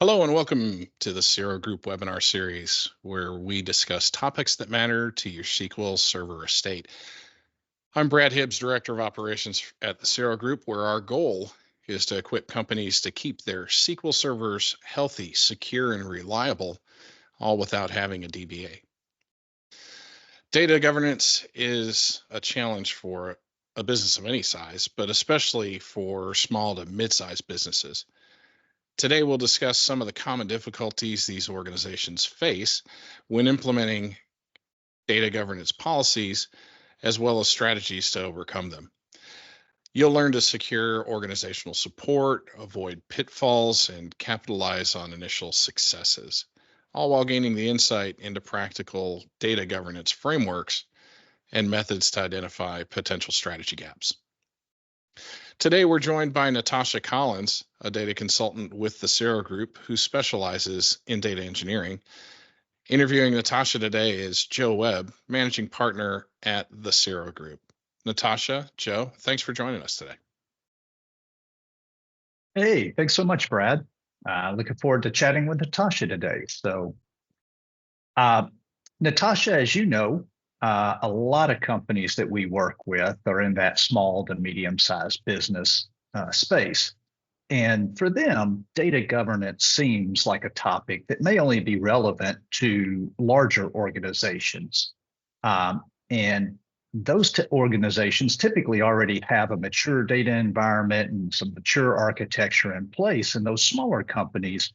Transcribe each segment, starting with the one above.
Hello and welcome to the Zero Group webinar series, where we discuss topics that matter to your SQL Server estate. I'm Brad Hibbs, Director of Operations at the Zero Group, where our goal is to equip companies to keep their SQL servers healthy, secure, and reliable, all without having a DBA. Data governance is a challenge for a business of any size, but especially for small to mid-sized businesses. Today, we'll discuss some of the common difficulties these organizations face when implementing data governance policies, as well as strategies to overcome them. You'll learn to secure organizational support, avoid pitfalls, and capitalize on initial successes, all while gaining the insight into practical data governance frameworks and methods to identify potential strategy gaps. Today, we're joined by Natasha Collins, a data consultant with the Zero Group who specializes in data engineering. Interviewing Natasha today is Joe Webb, managing partner at the Zero Group. Natasha, Joe, thanks for joining us today. Hey, thanks so much, Brad. Looking forward to chatting with Natasha today. Natasha, as you know, a lot of companies that we work with are in that small to medium-sized business space. And for them, data governance seems like a topic that may only be relevant to larger organizations. And those organizations typically already have a mature data environment and some mature architecture in place. And those smaller companies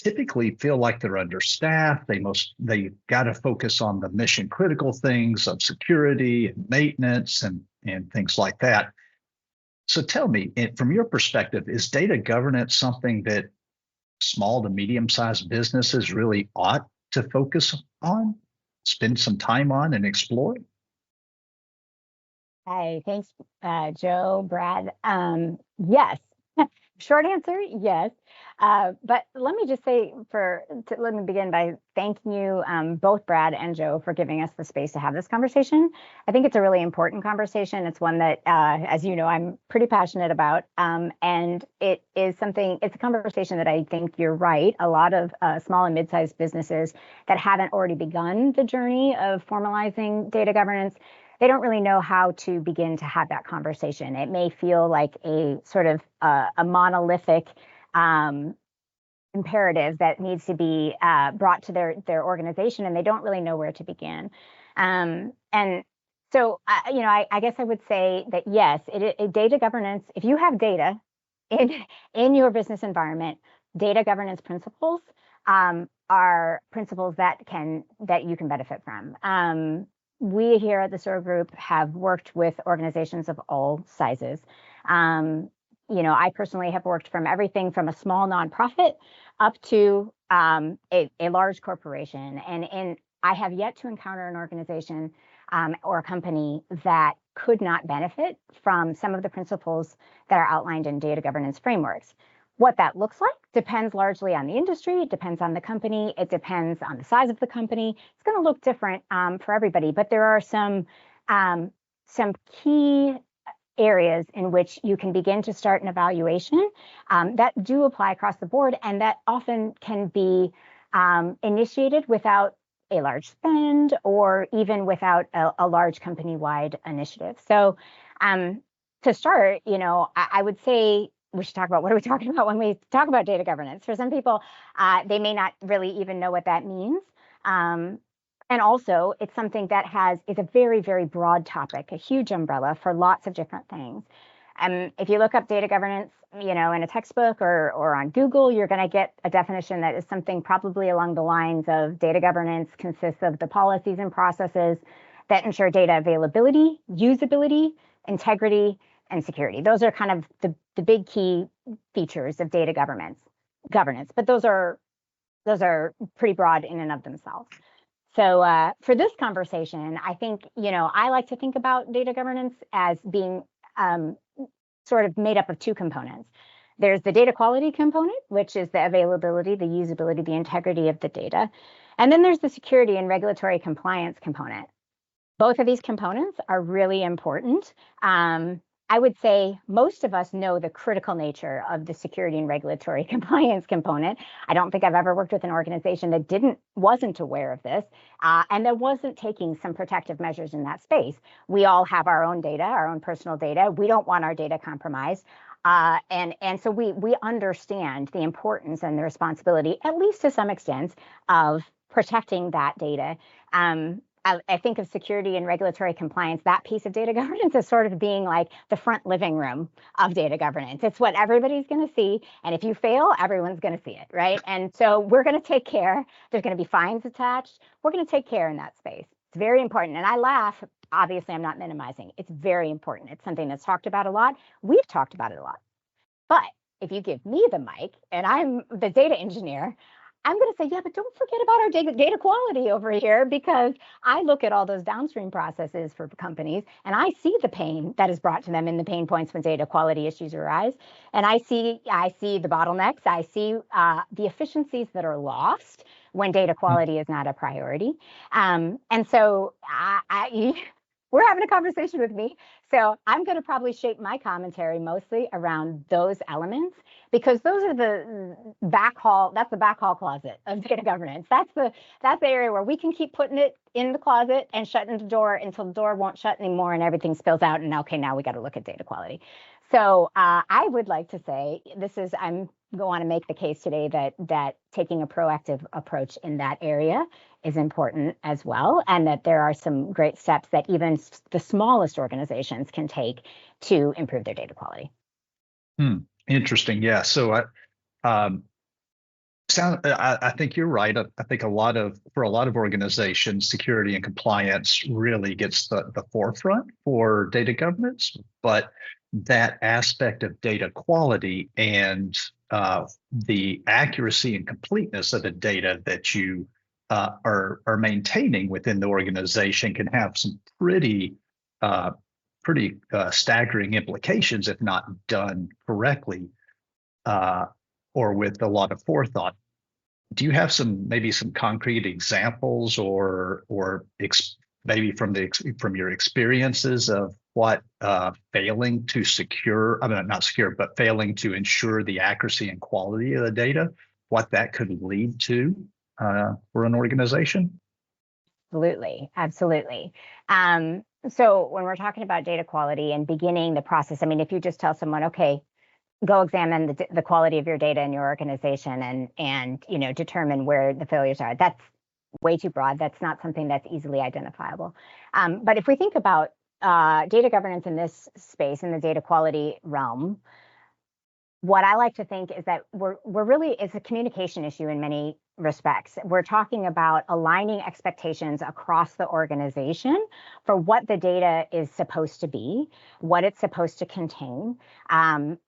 typically feel like they're understaffed. They got to focus on the mission critical things of security and maintenance and things like that. So tell me, from your perspective, is data governance something that small to medium-sized businesses really ought to focus on, spend some time on, and explore? Hi, thanks, Joe, Brad. Yes. Short answer, yes. But let me just say, let me begin by thanking you, both Brad and Joe, for giving us the space to have this conversation. I think it's a really important conversation. It's one that, as you know, I'm pretty passionate about. And it's a conversation that I think you're right. A lot of small and mid-sized businesses that haven't already begun the journey of formalizing data governance, they don't really know how to begin to have that conversation. It may feel like a sort of a monolithic imperative that needs to be brought to their organization, and they don't really know where to begin. And so, I guess I would say that yes, data governance. If you have data in your business environment, data governance principles are principles that you can benefit from. We here at the Zero Group have worked with organizations of all sizes. I personally have worked from everything from a small nonprofit up to a large corporation. And I have yet to encounter an organization or a company that could not benefit from some of the principles that are outlined in data governance frameworks. What that looks like depends largely on the industry. It depends on the company. It depends on the size of the company. It's going to look different for everybody, but there are some key areas in which you can begin to start an evaluation that do apply across the board, and that often can be initiated without a large spend or even without a large company-wide initiative. So to start, I would say we should talk about what are we talking about when we talk about data governance. For some people, they may not really even know what that means. And also, it's something that is a very, very broad topic, a huge umbrella for lots of different things. If you look up data governance, in a textbook or on Google, you're going to get a definition that is something probably along the lines of data governance consists of the policies and processes that ensure data availability, usability, integrity, and security. Those are kind of the big key features of data governance. But those are pretty broad in and of themselves. So for this conversation, I think, I like to think about data governance as being sort of made up of two components. There's the data quality component, which is the availability, the usability, the integrity of the data. And then there's the security and regulatory compliance component. Both of these components are really important. I would say most of us know the critical nature of the security and regulatory compliance component. I don't think I've ever worked with an organization that wasn't aware of this, and that wasn't taking some protective measures in that space. We all have our own data, our own personal data. We don't want our data compromised. And so we understand the importance and the responsibility, at least to some extent, of protecting that data. I think of security and regulatory compliance, that piece of data governance is sort of being like the front living room of data governance. It's what everybody's going to see. And if you fail, everyone's going to see it, right? And so we're going to take care. There's going to be fines attached. We're going to take care in that space. It's very important. And I laugh. Obviously, I'm not minimizing. It's very important. It's something that's talked about a lot. We've talked about it a lot. But if you give me the mic and I'm the data engineer, I'm going to say, yeah, but don't forget about our data quality over here, because I look at all those downstream processes for companies and I see the pain that is brought to them in the pain points when data quality issues arise. And I see the bottlenecks. I see the efficiencies that are lost when data quality is not a priority. And so we're having a conversation with me. So I'm going to probably shape my commentary mostly around those elements, because those are the backhaul. That's the backhaul closet of data governance. That's the area where we can keep putting it in the closet and shutting the door until the door won't shut anymore and everything spills out. And okay, now we got to look at data quality. So I would like to say I'm going to make the case today that taking a proactive approach in that area is important as well, and that there are some great steps that even the smallest organizations can take to improve their data quality. Interesting. Yeah. So I think you're right. I think for a lot of organizations, security and compliance really gets the forefront for data governance, but that aspect of data quality and the accuracy and completeness of the data that you are maintaining within the organization can have some pretty staggering implications if not done correctly or with a lot of forethought. Do you have maybe some concrete examples or maybe from your experiences of what failing to failing to ensure the accuracy and quality of the data, what that could lead to for an organization? Absolutely. So when we're talking about data quality and beginning the process, I mean, if you just tell someone, okay, go examine the quality of your data in your organization and determine where the failures are, that's way too broad. That's not something that's easily identifiable. But if we think about data governance in this space, in the data quality realm, what I like to think is that it's a communication issue in many respects. We're talking about aligning expectations across the organization for what the data is supposed to be, what it's supposed to contain. What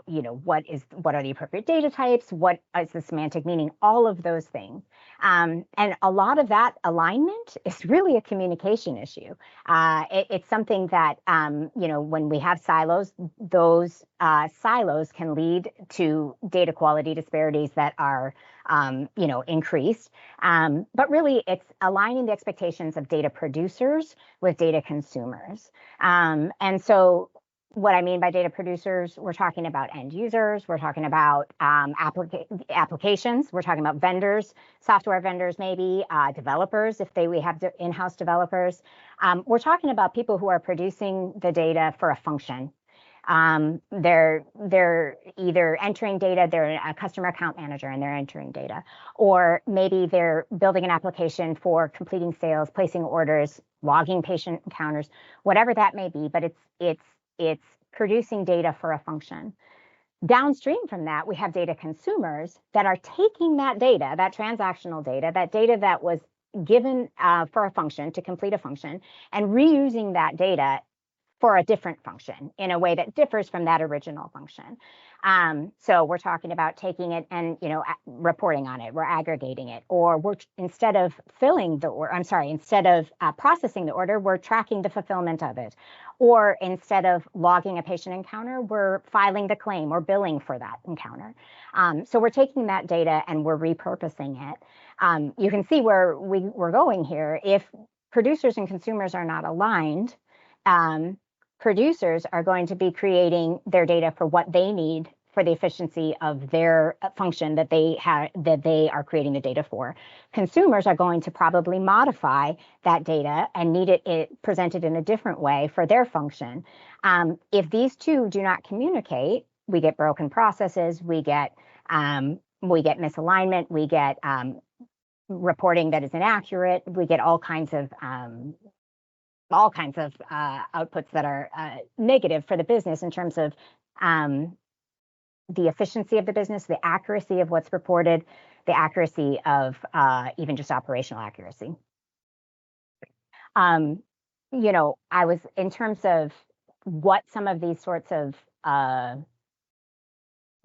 are the appropriate data types? What is the semantic meaning? All of those things. And a lot of that alignment is really a communication issue. It's something that when we have silos, those silos can lead to data quality disparities that are increased. But really, it's aligning the expectations of data producers with data consumers. And so what I mean by data producers, we're talking about end users, we're talking about applications, we're talking about vendors, software vendors, maybe developers, if we have in-house developers. We're talking about people who are producing the data for a function. They're either entering data, they're a customer account manager and they're entering data, or maybe they're building an application for completing sales, placing orders, logging patient encounters, whatever that may be, but it's producing data for a function. Downstream from that, we have data consumers that are taking that data, that transactional data, that data that was given for a function to complete a function, and reusing that data for a different function in a way that differs from that original function. So we're talking about taking it and reporting on it, we're aggregating it, or instead of processing the order, we're tracking the fulfillment of it, or instead of logging a patient encounter, we're filing the claim or billing for that encounter. So we're taking that data and we're repurposing it. You can see where we're going here. If producers and consumers are not aligned, producers are going to be creating their data for what they need for the efficiency of their function that they are creating the data for. Consumers are going to probably modify that data and need it presented in a different way for their function. If these two do not communicate, we get broken processes, we get misalignment, we get reporting that is inaccurate, we get all kinds of outputs that are negative for the business in terms of the efficiency of the business, the accuracy of what's reported, the accuracy of even just operational accuracy. I was, in terms of what some of these sorts of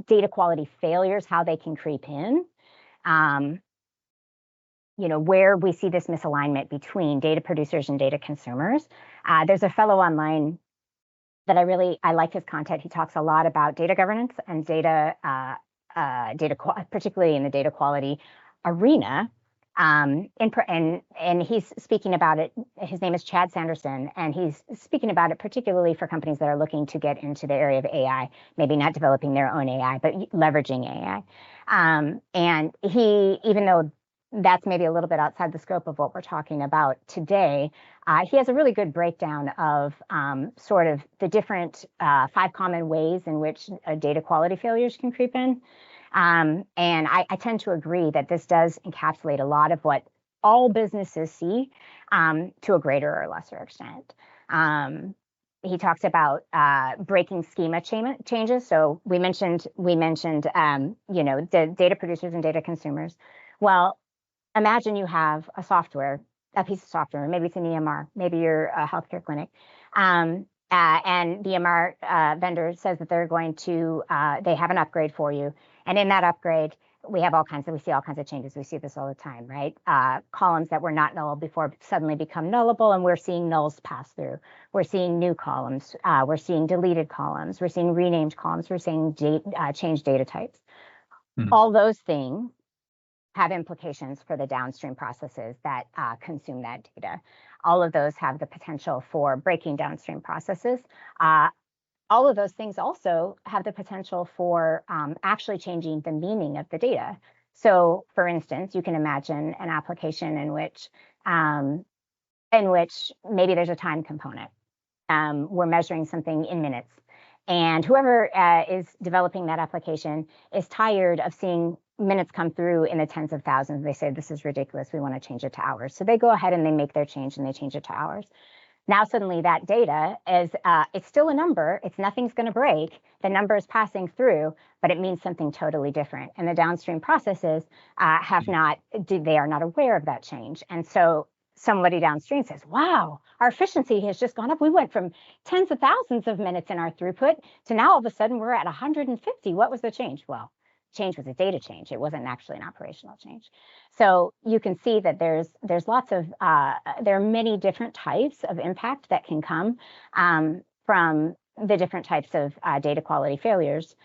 data quality failures, how they can creep in, where we see this misalignment between data producers and data consumers. There's a fellow online that I like his content. He talks a lot about data governance and particularly in the data quality arena. And he's speaking about it. His name is Chad Sanderson, and he's speaking about it particularly for companies that are looking to get into the area of AI, maybe not developing their own AI, but leveraging AI. And he, even though that's maybe a little bit outside the scope of what we're talking about today, he has a really good breakdown of sort of the different 5 common ways in which data quality failures can creep in. And I tend to agree that this does encapsulate a lot of what all businesses see to a greater or lesser extent. He talks about breaking schema changes. So we mentioned the data producers and data consumers. Well, imagine you have a piece of software, maybe it's an EMR, maybe you're a healthcare clinic, and the EMR vendor says that they have an upgrade for you. And in that upgrade, we see all kinds of changes. We see this all the time, right? Columns that were not null before suddenly become nullable, and we're seeing nulls pass through. We're seeing new columns. We're seeing deleted columns. We're seeing renamed columns. We're seeing changed data types. Mm-hmm. All those things have implications for the downstream processes that consume that data. All of those have the potential for breaking downstream processes. All of those things also have the potential for actually changing the meaning of the data. So, for instance, you can imagine an application in which maybe there's a time component. We're measuring something in minutes, and whoever is developing that application is tired of seeing minutes come through in the tens of thousands. They say, this is ridiculous, we want to change it to hours. So they go ahead and they make their change and they change it to hours. Now suddenly that data is, it's still a number, nothing's going to break, the number is passing through, but it means something totally different. And the downstream processes they are not aware of that change. And so somebody downstream says, wow, our efficiency has just gone up. We went from tens of thousands of minutes in our throughput to now all of a sudden we're at 150. What was the change? Well, change was a data change. It wasn't actually an operational change. So you can see that there's lots of, there are many different types of impact that can come from the different types of data quality failures.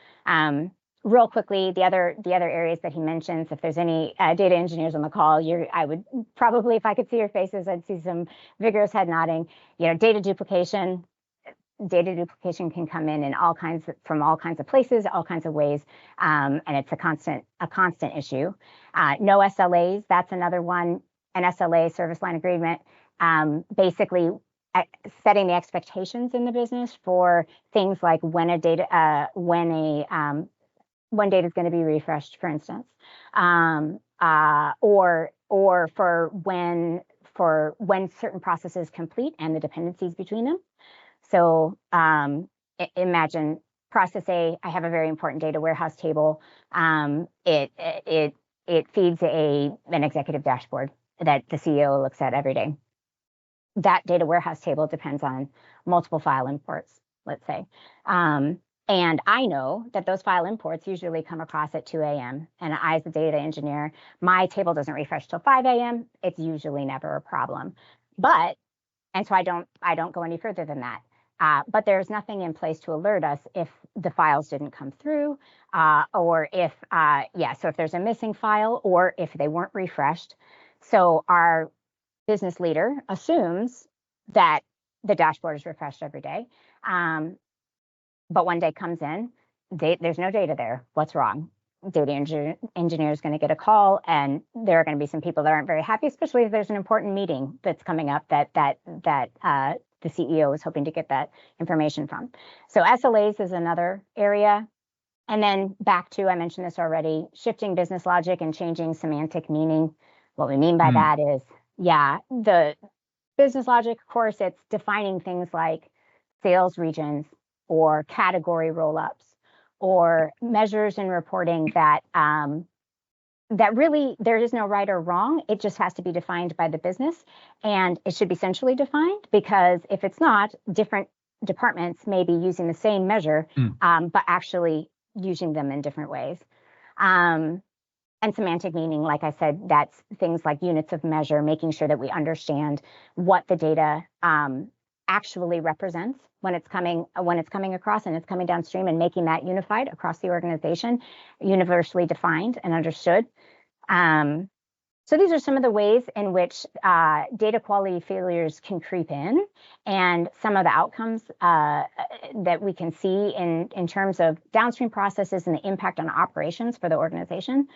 Real quickly, the other areas that he mentions, if there's any data engineers on the call, I would probably, if I could see your faces, I'd see some vigorous head nodding. Data duplication. Data duplication can come in from all kinds of places, all kinds of ways, and it's a constant issue. No SLAs, that's another one. An SLA, service line agreement, basically setting the expectations in the business for things like when data is going to be refreshed, for instance, or for when certain processes complete and the dependencies between them. So imagine process A, I have a very important data warehouse table. It feeds an executive dashboard that the CEO looks at every day. That data warehouse table depends on multiple file imports, let's say. And I know that those file imports usually come across at 2 a.m. And I, as a data engineer, my table doesn't refresh till 5 a.m. It's usually never a problem. And so I don't go any further than that. But there's nothing in place to alert us if the files didn't come through, or if there's a missing file, or if they weren't refreshed. So our business leader assumes that the dashboard is refreshed every day. But one day comes in, there's no data there. What's wrong? Data engineer is going to get a call, and there are going to be some people that aren't very happy, especially if there's an important meeting that's coming up that the CEO is hoping to get that information from. So SLAs is another area. And then back to, I mentioned this already, shifting business logic and changing semantic meaning. What we mean by that is, the business logic, of course, it's defining things like sales regions or category roll-ups or measures and reporting that that really there is no right or wrong. It just has to be defined by the business, and it should be centrally defined, because if it's not, different departments may be using the same measure, but actually using them in different ways. And semantic meaning, like I said, that's things like units of measure, making sure that we understand what the data actually represents when it's coming across and it's coming downstream, and making that unified across the organization, universally defined and understood. So these are some of the ways in which data quality failures can creep in, and some of the outcomes that we can see in terms of downstream processes and the impact on operations for the organization.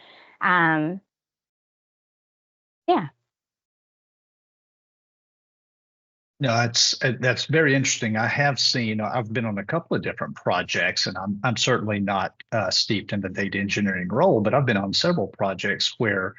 No, that's very interesting. I've been on a couple of different projects, and I'm certainly not steeped in the data engineering role, but I've been on several projects where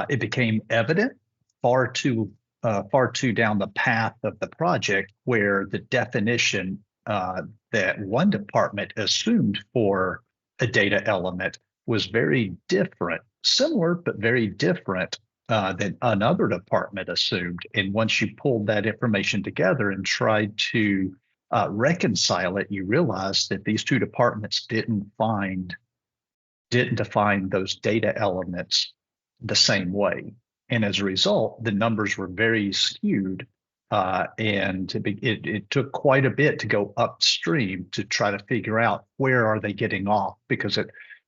it became evident far too down the path of the project, where the definition that one department assumed for a data element was very different, similar but very different than another department assumed. And once you pulled that information together and tried to reconcile it, you realized that these two departments didn't define those data elements the same way. And as a result, the numbers were very skewed. And it took quite a bit to go upstream to try to figure out where are they getting off, because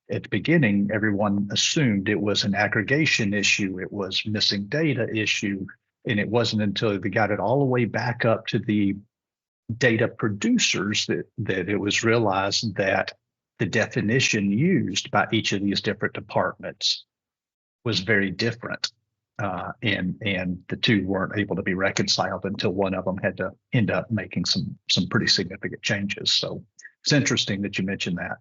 at the beginning, everyone assumed it was an aggregation issue, it was missing data issue, and it wasn't until they got it all the way back up to the data producers that it was realized that the definition used by each of these different departments was very different. And the two weren't able to be reconciled until one of them had to end up making some pretty significant changes. So it's interesting that you mentioned that.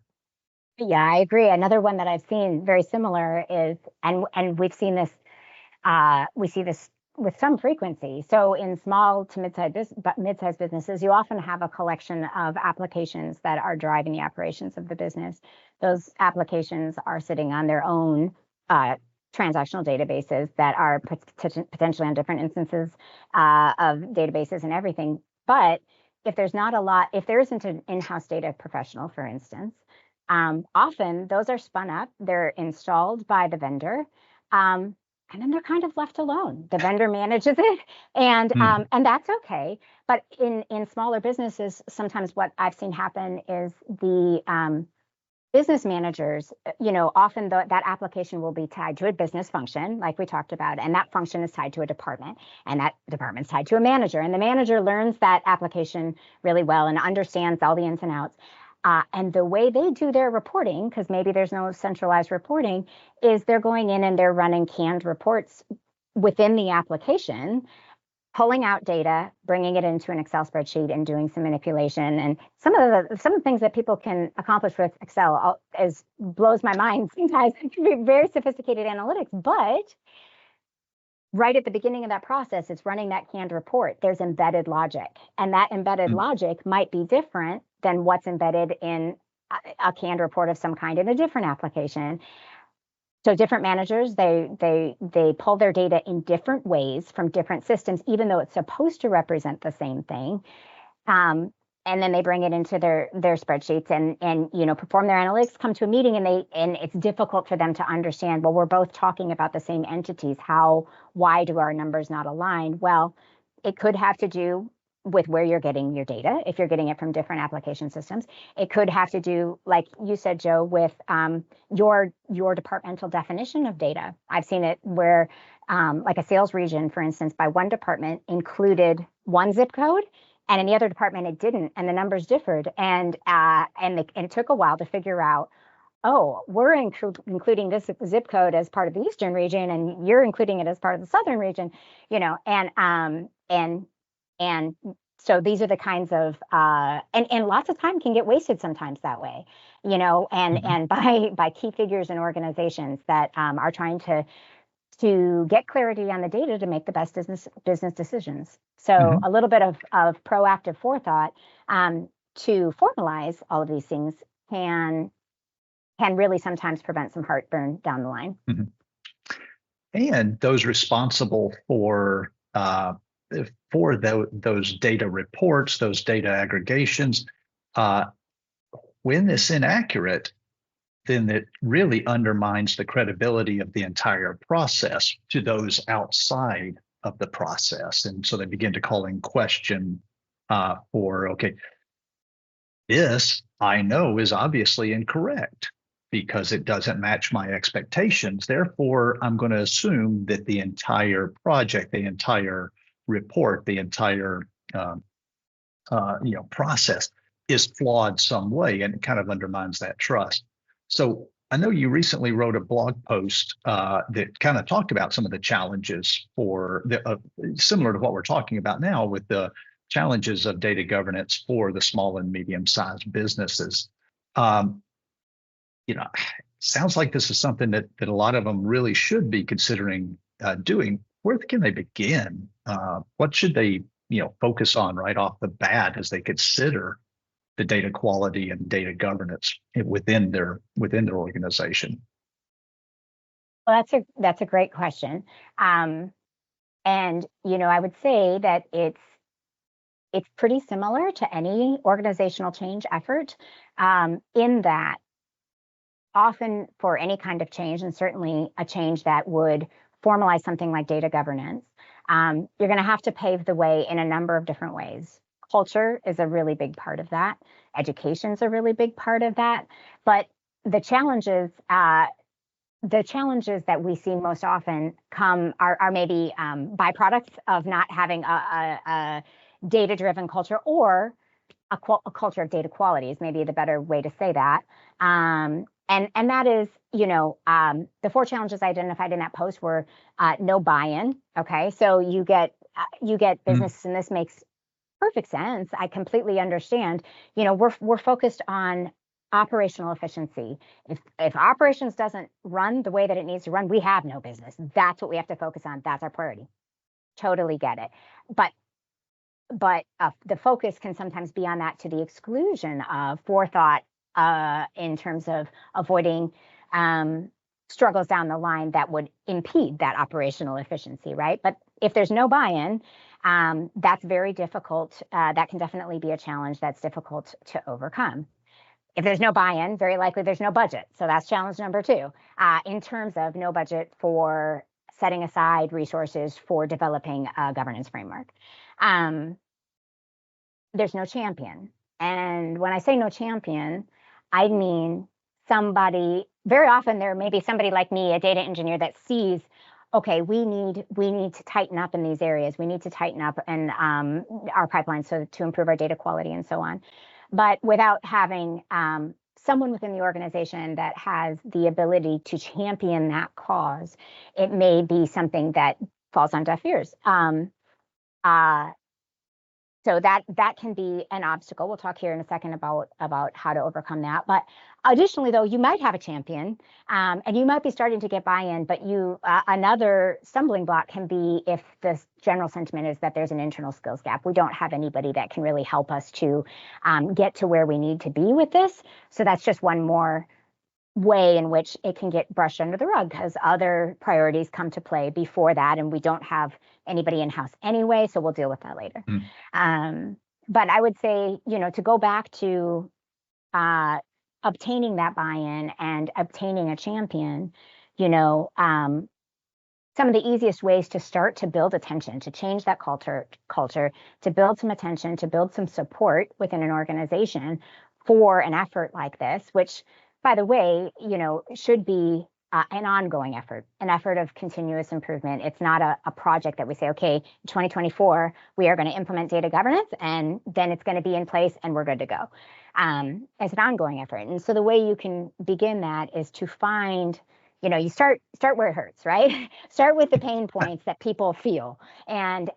Yeah, I agree. Another one that I've seen very similar is, and we've seen this, we see this with some frequency. So in small to mid-sized businesses, you often have a collection of applications that are driving the operations of the business. Those applications are sitting on their own transactional databases that are potentially on different instances of databases and everything. But if there isn't an in-house data professional, for instance, often those are spun up, they're installed by the vendor, and then they're kind of left alone. The vendor manages it, and that's okay. But in smaller businesses, sometimes what I've seen happen is the business managers, often that application will be tied to a business function, like we talked about, and that function is tied to a department, and that department's tied to a manager, and the manager learns that application really well and understands all the ins and outs. And the way they do their reporting, because maybe there's no centralized reporting, is they're going in and they're running canned reports within the application, pulling out data, bringing it into an Excel spreadsheet, and doing some manipulation. And some of the things that people can accomplish with Excel blows my mind sometimes. It can be very sophisticated analytics, but right at the beginning of that process, it's running that canned report. There's embedded logic, and that embedded logic might be different than what's embedded in a canned report of some kind in a different application. So different managers, they pull their data in different ways from different systems, even though it's supposed to represent the same thing. And then they bring it into their spreadsheets and perform their analytics, come to a meeting, and it's difficult for them to understand, well, we're both talking about the same entities. Why do our numbers not align? Well, it could have to do with where you're getting your data, if you're getting it from different application systems. It could have to do, like you said, Joe, with your departmental definition of data. I've seen it where like a sales region, for instance, by one department included one zip code, and in the other department it didn't, and the numbers differed, and it took a while to figure out, oh, we're including this zip code as part of the eastern region, and you're including it as part of the southern region, and so these are the kinds of and lots of time can get wasted sometimes that way, and by key figures in organizations that are trying to get clarity on the data to make the best business decisions. So a little bit of proactive forethought to formalize all of these things can really sometimes prevent some heartburn down the line. And those responsible for those data reports, those data aggregations, when it's inaccurate, then it really undermines the credibility of the entire process to those outside of the process. And so they begin to call in question okay, this I know is obviously incorrect because it doesn't match my expectations. Therefore, I'm going to assume that the entire project, the entire report, the entire process is flawed some way, and it kind of undermines that trust. So I know you recently wrote a blog post that kind of talked about some of the challenges similar to what we're talking about now with the challenges of data governance for the small and medium-sized businesses. Sounds like this is something that a lot of them really should be considering doing. Where can they begin? What should they focus on right off the bat as they consider the data quality and data governance within their organization? Well, that's a great question. And I would say that it's pretty similar to any organizational change effort, in that often for any kind of change, and certainly a change that would formalize something like data governance, you're going to have to pave the way in a number of different ways. Culture is a really big part of that. Education is a really big part of that. But the challenges that we see most often are maybe byproducts of not having a data-driven culture, or a culture of data quality is maybe the better way to say that. And that is, the 4 challenges I identified in that post were no buy-in. Okay, so you get business, and this makes perfect sense. I completely understand. We're focused on operational efficiency. If operations doesn't run the way that it needs to run, we have no business. That's what we have to focus on. That's our priority. Totally get it. But the focus can sometimes be on that to the exclusion of forethought in terms of avoiding struggles down the line that would impede that operational efficiency, right? But if there's no buy-in, that's very difficult. That can definitely be a challenge that's difficult to overcome. If there's no buy-in, very likely there's no budget. So that's challenge number 2, in terms of no budget for setting aside resources for developing a governance framework. There's no champion. And when I say no champion, I mean somebody, very often there may be somebody like me, a data engineer, that sees, okay, we need to tighten up in these areas. We need to tighten up in our pipeline to improve our data quality and so on. But without having someone within the organization that has the ability to champion that cause, it may be something that falls on deaf ears. So that can be an obstacle. We'll talk here in a second about how to overcome that. But additionally, though, you might have a champion, and you might be starting to get buy-in, but another stumbling block can be if the general sentiment is that there's an internal skills gap. We don't have anybody that can really help us to get to where we need to be with this. So that's just one more way in which it can get brushed under the rug, because other priorities come to play before that, and we don't have anybody in-house anyway, so we'll deal with that later. But I would say, to go back to obtaining that buy-in and obtaining a champion, some of the easiest ways to start to build attention, to change that culture, to build some attention, to build some support within an organization for an effort like this, which, by the way, should be an ongoing effort, an effort of continuous improvement. It's not a project that we say, okay, 2024, we are going to implement data governance and then it's going to be in place and we're good to go. It's an ongoing effort. And so the way you can begin that is to find, you start where it hurts, right? Start with the pain points that people feel and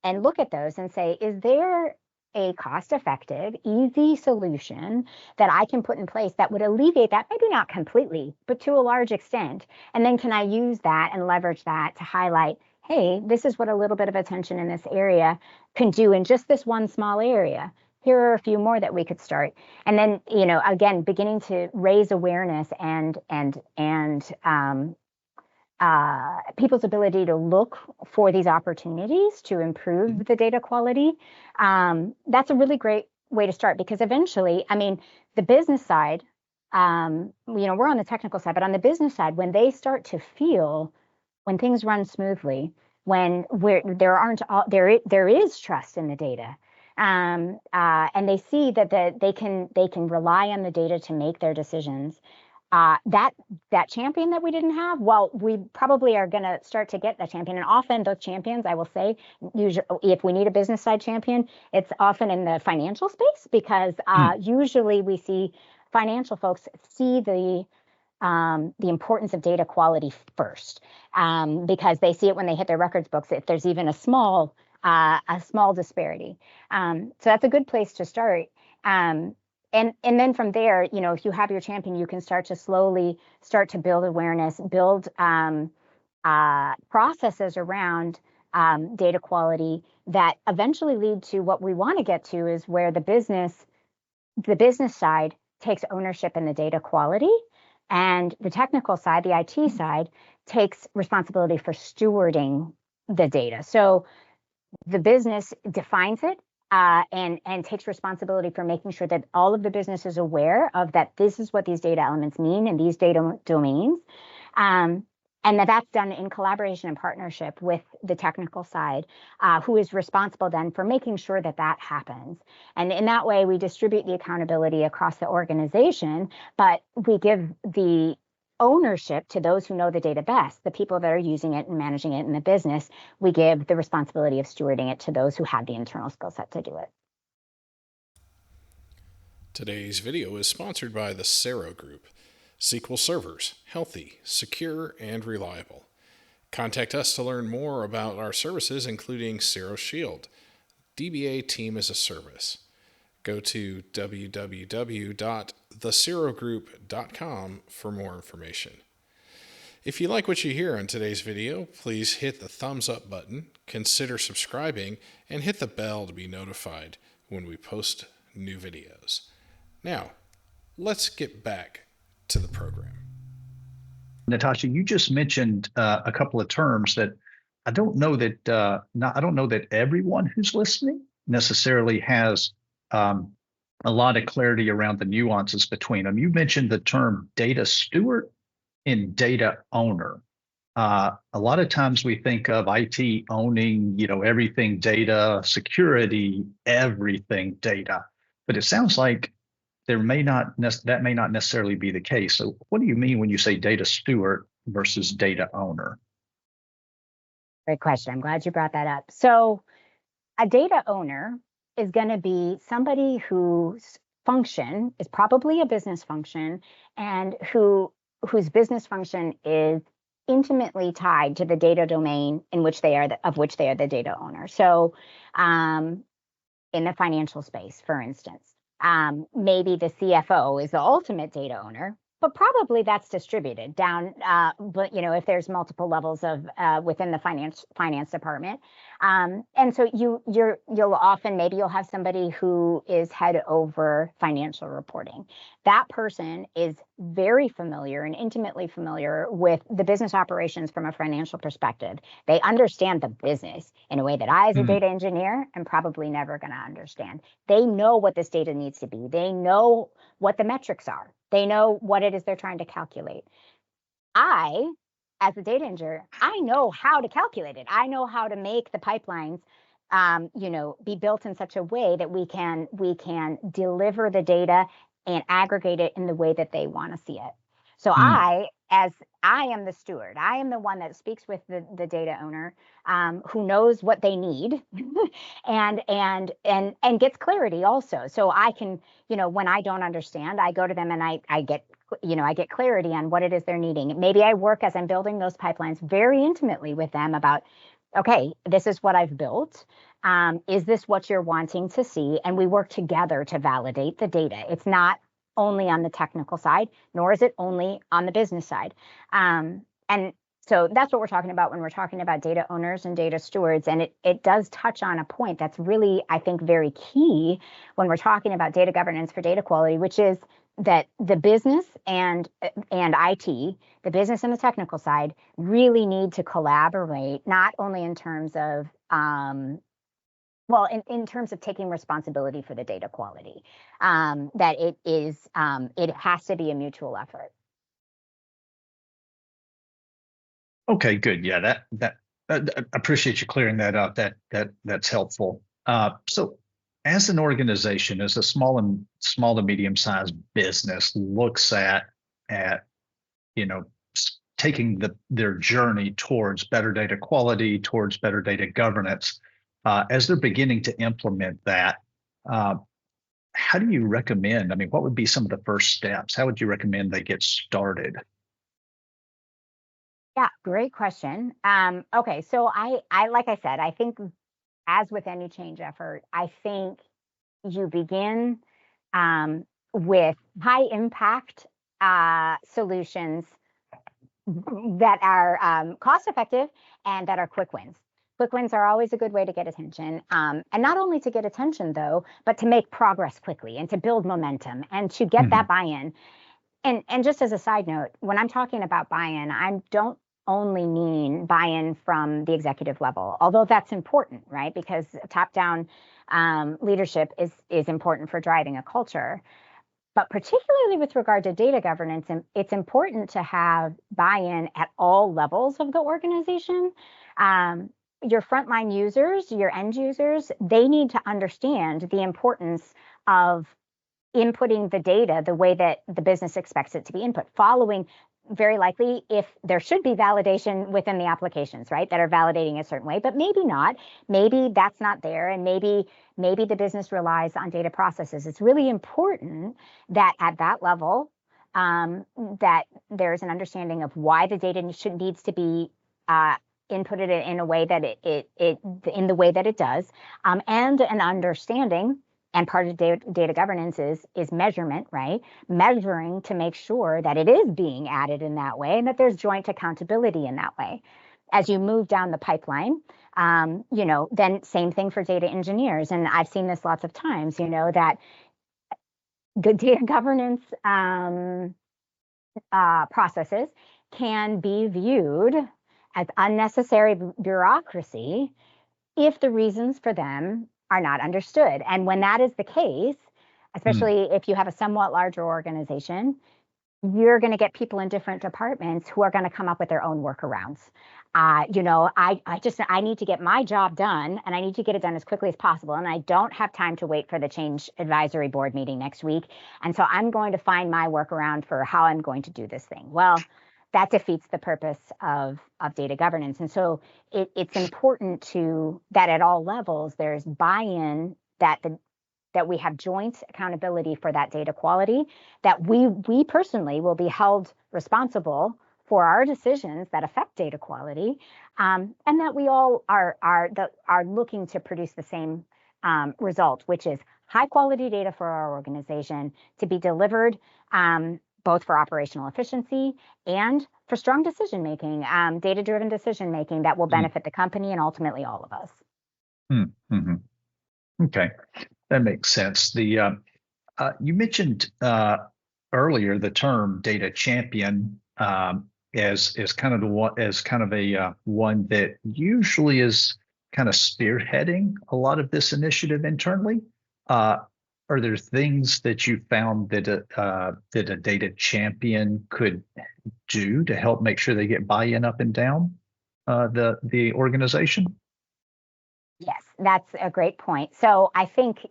look at those and say, is there a cost-effective, easy solution that I can put in place that would alleviate that, maybe not completely, but to a large extent. And then can I use that and leverage that to highlight, hey, this is what a little bit of attention in this area can do in just this one small area. Here are a few more that we could start. And then, again, beginning to raise awareness and people's ability to look for these opportunities to improve the data quality. That's a really great way to start, because eventually, the business side, we're on the technical side, but on the business side, when they start to feel, when things run smoothly, when there is trust in the data, and they see that they can rely on the data to make their decisions. That champion that we didn't have, well, we probably are going to start to get that champion. And often those champions, I will say, usually, if we need a business side champion, it's often in the financial space, because usually we see financial folks see the importance of data quality first, because they see it when they hit their records books, if there's even a small disparity. So that's a good place to start. And then from there, if you have your champion, you can start to slowly start to build awareness, build processes around data quality that eventually lead to what we want to get to, is where the business side takes ownership in the data quality, and the technical side, the IT side, takes responsibility for stewarding the data. So the business defines it, and takes responsibility for making sure that all of the business is aware of that. This is what these data elements mean in these data domains, and that's done in collaboration and partnership with the technical side, who is responsible then for making sure that happens. And in that way, we distribute the accountability across the organization, but we give the ownership to those who know the data best, the people that are using it and managing it in the business. We give the responsibility of stewarding it to those who have the internal skill set to do it. Today's video is sponsored by the Sero Group. SQL servers, healthy, secure, and reliable. Contact us to learn more about our services, including Sero Shield, DBA Team as a Service. Go to www.theserogroup.com for more information. If you like what you hear on today's video, please hit the thumbs up button, consider subscribing, and hit the bell to be notified when we post new videos. Now, let's get back to the program. Natasha, you just mentioned a couple of terms that I don't know that everyone who's listening necessarily has a lot of clarity around the nuances between them. You mentioned the term data steward and data owner. A lot of times we think of IT owning, everything data, security, everything data, but it sounds like that may not necessarily be the case. So what do you mean when you say data steward versus data owner? Great question. I'm glad you brought that up. So a data owner is going to be somebody whose function is probably a business function, and whose business function is intimately tied to the data domain in which they are the data owner. So in the financial space, for instance, maybe the CFO is the ultimate data owner, but probably that's distributed down. But if there's multiple levels of within the finance department, and so you'll often you'll have somebody who is head over financial reporting. That person is very familiar and intimately familiar with the business operations from a financial perspective. They understand the business in a way that I, as a data engineer, am probably never going to understand. They know what this data needs to be. They know what the metrics are. They know what it is they're trying to calculate. I, as a data engineer, I know how to calculate it. I know how to make the pipelines, be built in such a way that we can deliver the data and aggregate it in the way that they want to see it. So Mm. as I am the steward, I am the one that speaks with the data owner, who knows what they need and gets clarity also. So I can, when I don't understand, I go to them and I get, I get clarity on what it is they're needing. Maybe I work as I'm building those pipelines very intimately with them about, okay, this is what I've built. Is this what you're wanting to see? And we work together to validate the data. It's not only on the technical side, nor is it only on the business side. And so that's what we're talking about when we're talking about data owners and data stewards. And it does touch on a point that's really, I think, very key when we're talking about data governance for data quality, which is that the business and IT, the business and the technical side, really need to collaborate, not only in terms of in terms of taking responsibility for the data quality, that it has to be a mutual effort. Okay, good. Yeah, that I appreciate you clearing that up. That's helpful. So, as an organization, as a small to medium sized business looks at taking their journey towards better data quality, towards better data governance, as they're beginning to implement that, how do you recommend? I mean, what would be some of the first steps? How would you recommend they get started? Yeah, great question. Okay, so I like I said, I think as with any change effort, I think you begin with high impact solutions that are cost effective and that are quick wins. Quick wins are always a good way to get attention. And not only to get attention, though, but to make progress quickly and to build momentum and to get Mhm. that buy-in. And just as a side note, when I'm talking about buy-in, I don't only mean buy-in from the executive level, although that's important, right? Because top-down leadership is important for driving a culture. But particularly with regard to data governance, it's important to have buy-in at all levels of the organization. Your frontline users, your end users, they need to understand the importance of inputting the data the way that the business expects it to be input, following very likely if there should be validation within the applications, right, that are validating a certain way, but maybe not. Maybe that's not there, and maybe the business relies on data processes. It's really important that at that level, that there's an understanding of why the data needs to be inputted in a way that it in the way that it does, and an understanding. And part of data governance is measurement, right? Measuring to make sure that it is being added in that way and that there's joint accountability in that way. As you move down the pipeline, then same thing for data engineers. And I've seen this lots of times, that good data governance processes can be viewed as unnecessary bureaucracy if the reasons for them are not understood. And when that is the case, especially if you have a somewhat larger organization, you're going to get people in different departments who are going to come up with their own workarounds. I need to get my job done, and I need to get it done as quickly as possible. And I don't have time to wait for the change advisory board meeting next week. And so I'm going to find my workaround for how I'm going to do this thing. Well, that defeats the purpose of data governance. And so it's important that at all levels, there's buy-in that we have joint accountability for that data quality, that we personally will be held responsible for our decisions that affect data quality, and that we all are looking to produce the same result, which is high quality data for our organization to be delivered, both for operational efficiency and for strong decision making, data-driven decision making that will benefit the company and ultimately all of us. Mm-hmm. Okay, that makes sense. You mentioned earlier the term data champion, as kind of one that usually is kind of spearheading a lot of this initiative internally. Are there things that you found that a data champion could do to help make sure they get buy-in up and down the organization? Yes, that's a great point. So I think,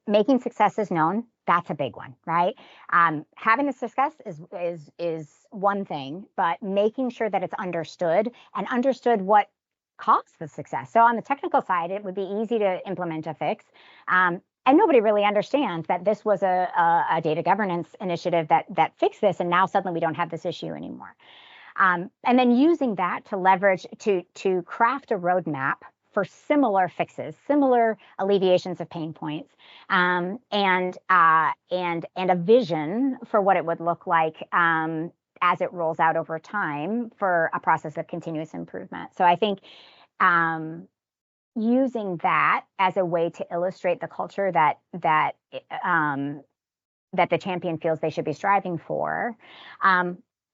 making successes known that's a big one, right? Having the success is one thing, but making sure that it's understood and understood what caused the success. So on the technical side, it would be easy to implement a fix. And nobody really understands that this was a data governance initiative that fixed this, and now suddenly we don't have this issue anymore. And then using that to leverage to craft a roadmap for similar fixes, similar alleviations of pain points, and a vision for what it would look like as it rolls out over time for a process of continuous improvement. So I think using that as a way to illustrate the culture that the champion feels they should be striving for.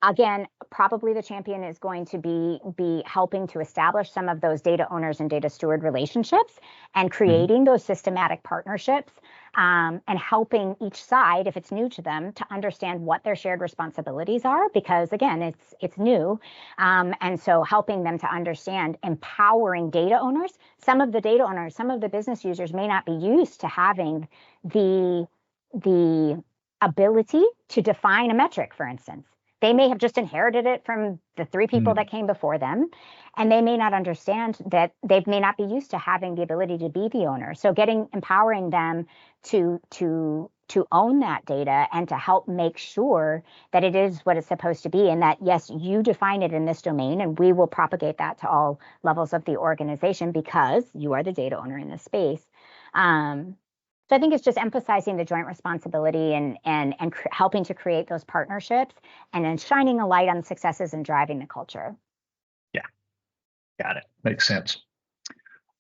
Again, probably the champion is going to be helping to establish some of those data owners and data steward relationships and creating those systematic partnerships, and helping each side, if it's new to them, to understand what their shared responsibilities are, because again, it's new. And so helping them to understand, empowering data owners. Some of the data owners, some of the business users may not be used to having the ability to define a metric, for instance. They may have just inherited it from the three people that came before them, and they may not understand that. They may not be used to having the ability to be the owner. So empowering them to own that data and to help make sure that it is what it's supposed to be, and that, yes, you define it in this domain, and we will propagate that to all levels of the organization because you are the data owner in this space. So I think it's just emphasizing the joint responsibility and helping to create those partnerships, and then shining a light on the successes and driving the culture. Yeah, got it. Makes sense.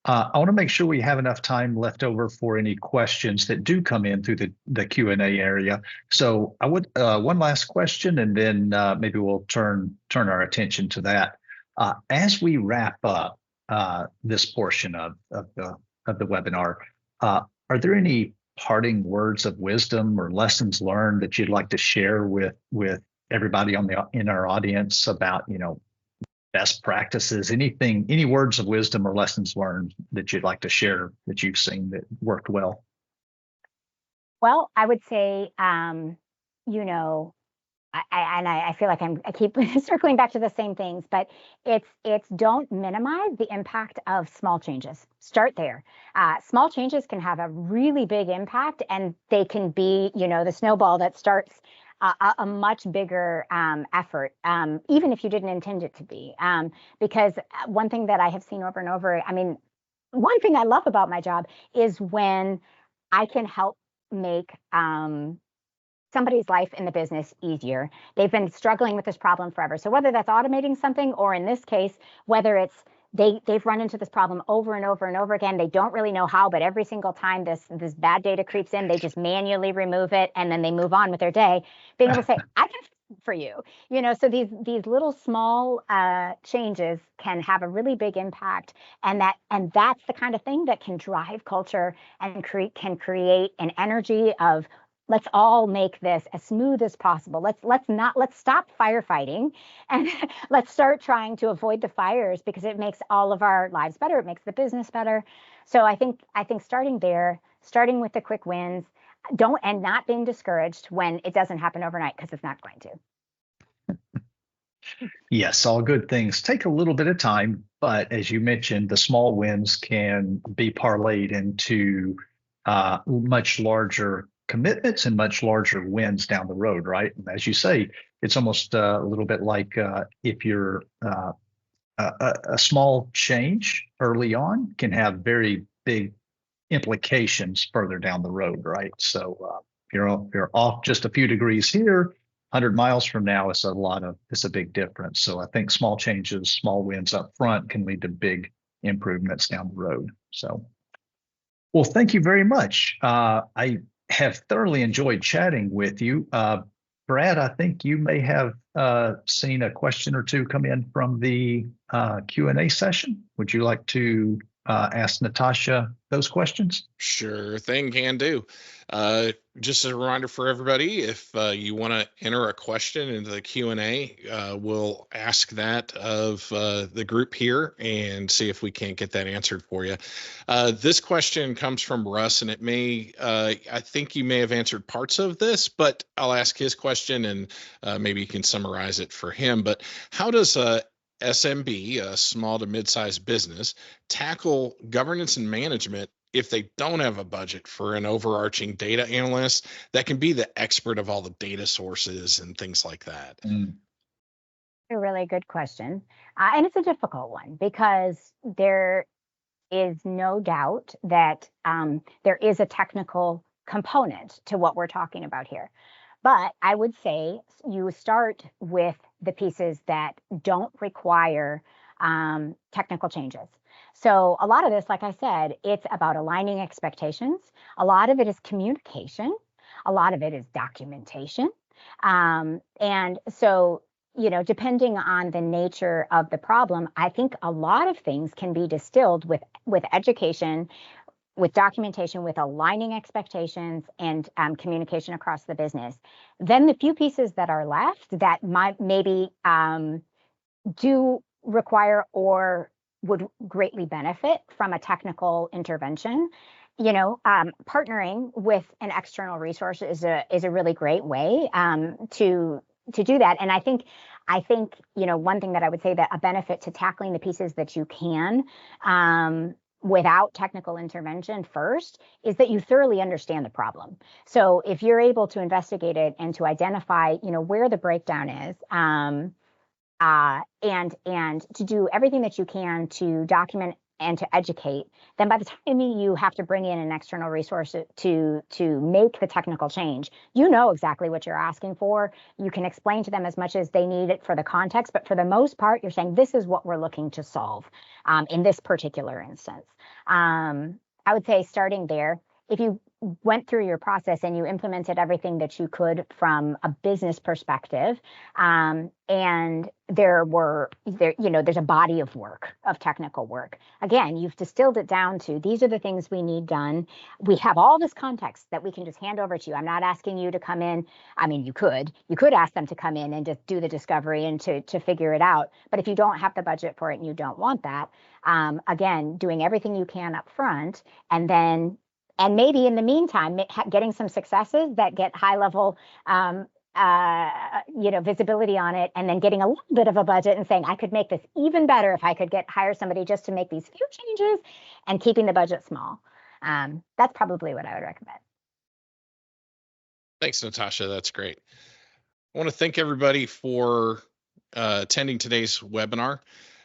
I want to make sure we have enough time left over for any questions that do come in through the Q&A area. So I would one last question, and then maybe we'll turn our attention to that. As we wrap up this portion of the webinar, are there any parting words of wisdom or lessons learned that you'd like to share with everybody in our audience about, best practices? Any words of wisdom or lessons learned that you'd like to share that you've seen that worked well? Well, I would say, I feel like I keep circling back to the same things, but it's don't minimize the impact of small changes. Start there. Small changes can have a really big impact, and they can be, the snowball that starts a much bigger effort, even if you didn't intend it to be. Because one thing that I have seen over and over, one thing I love about my job is when I can help make somebody's life in the business easier. They've been struggling with this problem forever. So whether that's automating something, or in this case, whether it's they've run into this problem over and over and over again. They don't really know how, but every single time this bad data creeps in, they just manually remove it, and then they move on with their day. Being able to say, I can for you, so these little small changes can have a really big impact, and that's the kind of thing that can drive culture and can create an energy of, let's all make this as smooth as possible. Let's stop firefighting, and let's start trying to avoid the fires, because it makes all of our lives better. It makes the business better. So I think starting there, starting with the quick wins, and not being discouraged when it doesn't happen overnight, because it's not going to. Yes, all good things take a little bit of time, but as you mentioned, the small wins can be parlayed into much larger commitments and much larger wins down the road, right? And as you say, it's almost a little bit like if you're a small change early on can have very big implications further down the road, right? So you're off just a few degrees here, 100 miles from now, it's a big difference. So I think small changes, small wins up front can lead to big improvements down the road. So, well, thank you very much. I have thoroughly enjoyed chatting with you. Brad, I think you may have seen a question or two come in from the Q&A session. Would you like to ask Natasha those questions? Sure thing, can do. Just as a reminder for everybody, if you want to enter a question into the Q&A, we'll ask that of the group here and see if we can't get that answered for you. This question comes from Russ, and it may, I think you may have answered parts of this, but I'll ask his question and maybe you can summarize it for him. But how does SMB, a small to mid-sized business, tackle governance and management if they don't have a budget for an overarching data analyst that can be the expert of all the data sources and things like that? A really good question. And it's a difficult one because there is no doubt that there is a technical component to what we're talking about here. But I would say you start with the pieces that don't require technical changes. So a lot of this, like I said, it's about aligning expectations. A lot of it is communication. A lot of it is documentation. And so, depending on the nature of the problem, I think a lot of things can be distilled with education, with documentation, with aligning expectations and communication across the business. Then the few pieces that are left that might maybe do require or would greatly benefit from a technical intervention. Partnering with an external resource is a really great way to do that. And I think one thing that I would say that a benefit to tackling the pieces that you can without technical intervention first is that you thoroughly understand the problem. So if you're able to investigate it and to identify, where the breakdown is, and to do everything that you can to document and to educate, then by the time you have to bring in an external resource to make the technical change, you know exactly what you're asking for. You can explain to them as much as they need it for the context, but for the most part, you're saying this is what we're looking to solve in this particular instance. I would say starting there, if you went through your process and you implemented everything that you could from a business perspective, and there's a body of work, of technical work. Again, you've distilled it down to these are the things we need done. We have all this context that we can just hand over to you. I'm not asking you to come in. I mean, you could ask them to come in and just do the discovery and to figure it out. But if you don't have the budget for it and you don't want that, again, doing everything you can up front, and maybe in the meantime, getting some successes that get high level, visibility on it, and then getting a little bit of a budget and saying, I could make this even better if I could hire somebody just to make these few changes, and keeping the budget small. That's probably what I would recommend. Thanks, Natasha. That's great. I want to thank everybody for attending today's webinar.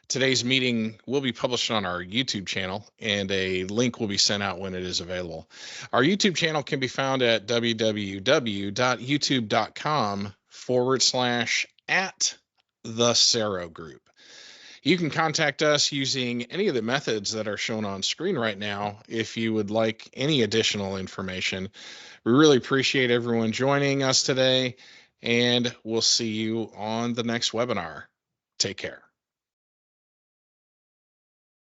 Today's meeting will be published on our YouTube channel, and a link will be sent out when it is available. Our YouTube channel can be found at www.youtube.com/@the You can contact us using any of the methods that are shown on screen right now if you would like any additional information. We really appreciate everyone joining us today, and we'll see you on the next webinar. Take care.